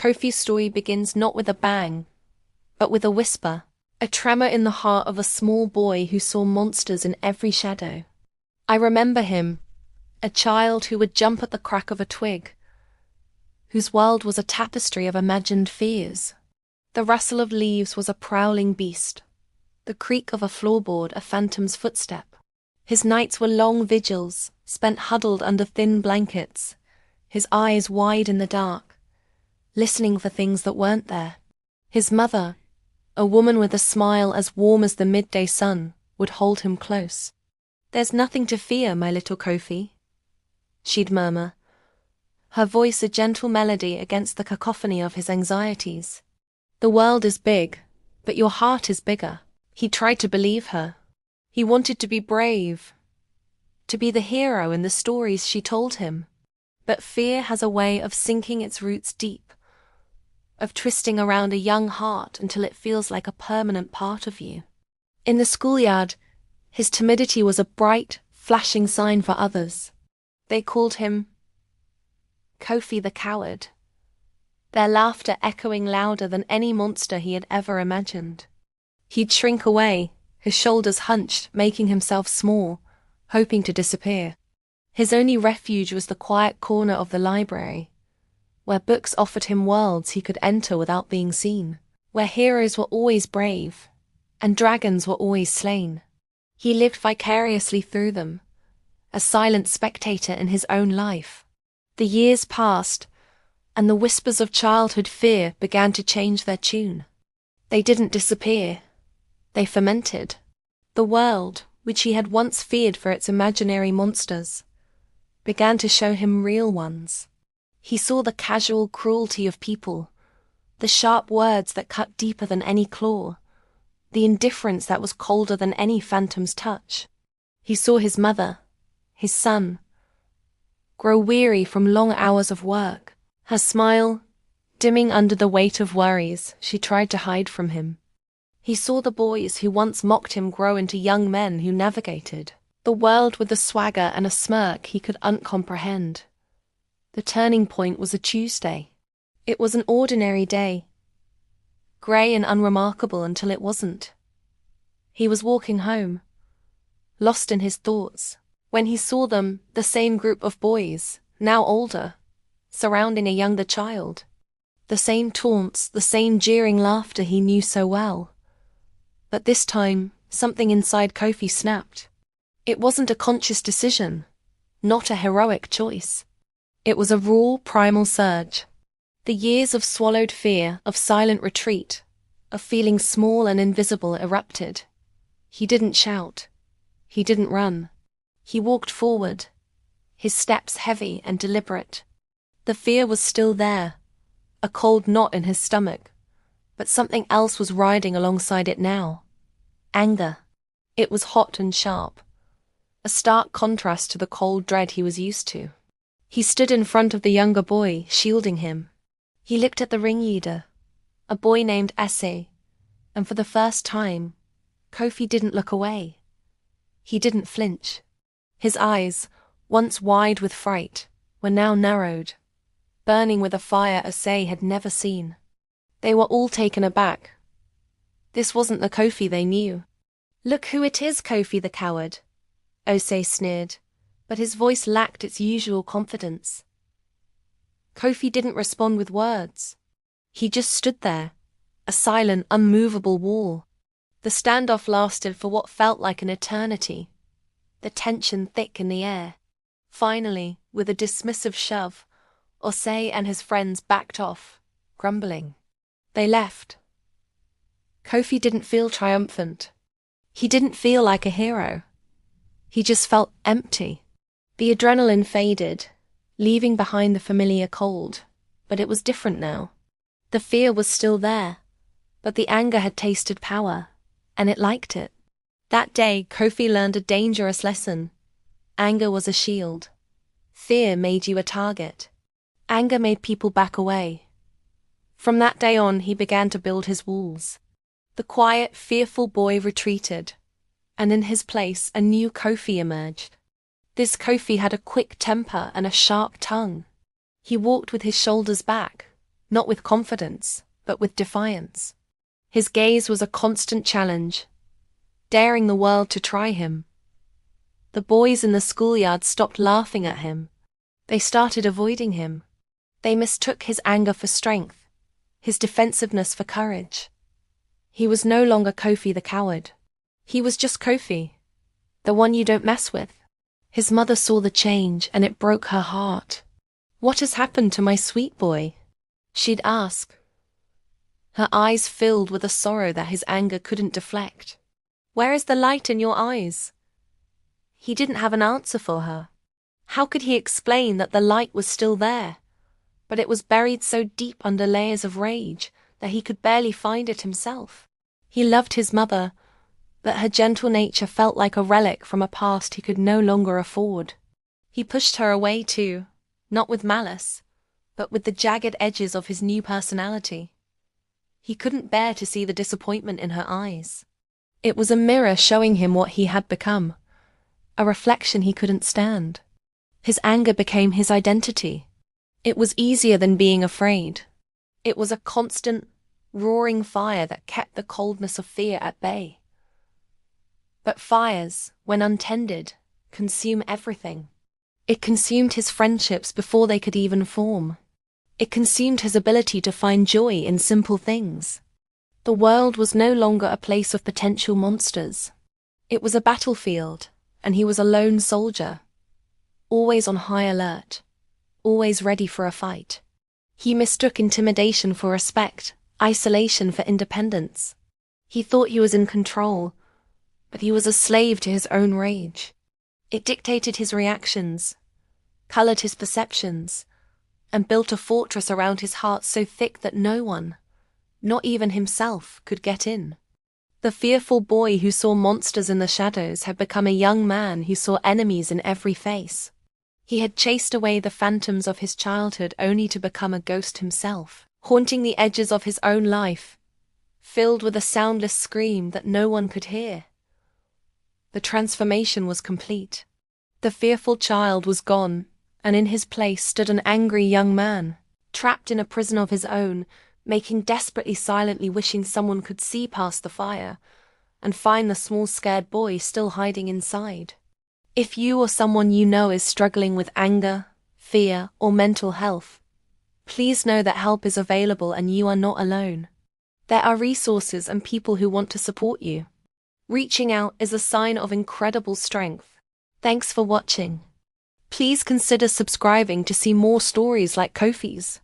Kofi's story begins not with a bang, but with a whisper, a tremor in the heart of a small boy who saw monsters in every shadow. I remember him, a child who would jump at the crack of a twig, whose world was a tapestry of imagined fears. The rustle of leaves was a prowling beast, the creak of a floorboard a phantom's footstep. His nights were long vigils, spent huddled under thin blankets, his eyes wide in the dark, listening for things that weren't there. His mother, a woman with a smile as warm as the midday sun, would hold him close. "There's nothing to fear, my little Kofi," she'd murmur, her voice a gentle melody against the cacophony of his anxieties. "The world is big, but your heart is bigger." He tried to believe her. He wanted to be brave, to be the hero in the stories she told him. But fear has a way of sinking its roots deep, of twisting around a young heart until it feels like a permanent part of you. In the schoolyard, his timidity was a bright, flashing sign for others. They called him Kofi the Coward, their laughter echoing louder than any monster he had ever imagined. He'd shrink away, his shoulders hunched, making himself small, hoping to disappear. His only refuge was the quiet corner of the library, where books offered him worlds he could enter without being seen, where heroes were always brave, and dragons were always slain. He lived vicariously through them, a silent spectator in his own life. The years passed, and the whispers of childhood fear began to change their tune. They didn't disappear. They fermented. The world, which he had once feared for its imaginary monsters, began to show him real ones. He saw the casual cruelty of people, the sharp words that cut deeper than any claw, the indifference that was colder than any phantom's touch. He saw his mother, his son, grow weary from long hours of work, her smile dimming under the weight of worries she tried to hide from him. He saw the boys who once mocked him grow into young men who navigated the world with a swagger and a smirk he could uncomprehend. The turning point was a Tuesday. It was an ordinary day, grey and unremarkable until it wasn't. He was walking home, lost in his thoughts, when he saw them, the same group of boys, now older, surrounding a younger child. The same taunts, the same jeering laughter he knew so well. But this time, something inside Kofi snapped. It wasn't a conscious decision, not a heroic choice. It was a raw, primal surge. The years of swallowed fear, of silent retreat, of feeling small and invisible erupted. He didn't shout. He didn't run. He walked forward, his steps heavy and deliberate. The fear was still there, a cold knot in his stomach, but something else was riding alongside it now. Anger. It was hot and sharp, a stark contrast to the cold dread he was used to. He stood in front of the younger boy, shielding him. He looked at the ringleader, a boy named Ase, and for the first time, Kofi didn't look away. He didn't flinch. His eyes, once wide with fright, were now narrowed, burning with a fire Ase had never seen. They were all taken aback. This wasn't the Kofi they knew. "Look who it is, Kofi the Coward," Ose sneered, but his voice lacked its usual confidence. Kofi didn't respond with words. He just stood there, a silent, unmovable wall. The standoff lasted for what felt like an eternity, the tension thick in the air. Finally, with a dismissive shove, Ose and his friends backed off, grumbling. They left. Kofi didn't feel triumphant. He didn't feel like a hero. He just felt empty. The adrenaline faded, leaving behind the familiar cold, but it was different now. The fear was still there, but the anger had tasted power, and it liked it. That day, Kofi learned a dangerous lesson. Anger was a shield. Fear made you a target. Anger made people back away. From that day on, he began to build his walls. The quiet, fearful boy retreated, and in his place a new Kofi emerged. This Kofi had a quick temper and a sharp tongue. He walked with his shoulders back, not with confidence, but with defiance. His gaze was a constant challenge, daring the world to try him. The boys in the schoolyard stopped laughing at him. They started avoiding him. They mistook his anger for strength, his defensiveness for courage. He was no longer Kofi the coward. He was just Kofi, the one you don't mess with. His mother saw the change and it broke her heart. "What has happened to my sweet boy?" she'd ask. Her eyes filled with a sorrow that his anger couldn't deflect. "Where is the light in your eyes?" He didn't have an answer for her. How could he explain that the light was still there, but it was buried so deep under layers of rage that he could barely find it himself? He loved his mother, but her gentle nature felt like a relic from a past he could no longer afford. He pushed her away too, not with malice, but with the jagged edges of his new personality. He couldn't bear to see the disappointment in her eyes. It was a mirror showing him what he had become, a reflection he couldn't stand. His anger became his identity. It was easier than being afraid. It was a constant, roaring fire that kept the coldness of fear at bay. But fires, when untended, consume everything. It consumed his friendships before they could even form. It consumed his ability to find joy in simple things. The world was no longer a place of potential monsters. It was a battlefield, and he was a lone soldier, always on high alert, always ready for a fight. He mistook intimidation for respect, isolation for independence. He thought he was in control, but he was a slave to his own rage. It dictated his reactions, colored his perceptions, and built a fortress around his heart so thick that no one, not even himself, could get in. The fearful boy who saw monsters in the shadows had become a young man who saw enemies in every face. He had chased away the phantoms of his childhood only to become a ghost himself, haunting the edges of his own life, filled with a soundless scream that no one could hear. The transformation was complete. The fearful child was gone, and in his place stood an angry young man, trapped in a prison of his own, making desperately silently wishing someone could see past the fire and find the small scared boy still hiding inside. If you or someone you know is struggling with anger, fear, or mental health, please know that help is available and you are not alone. There are resources and people who want to support you. Reaching out is a sign of incredible strength. Thanks for watching. Please consider subscribing to see more stories like Kofi's.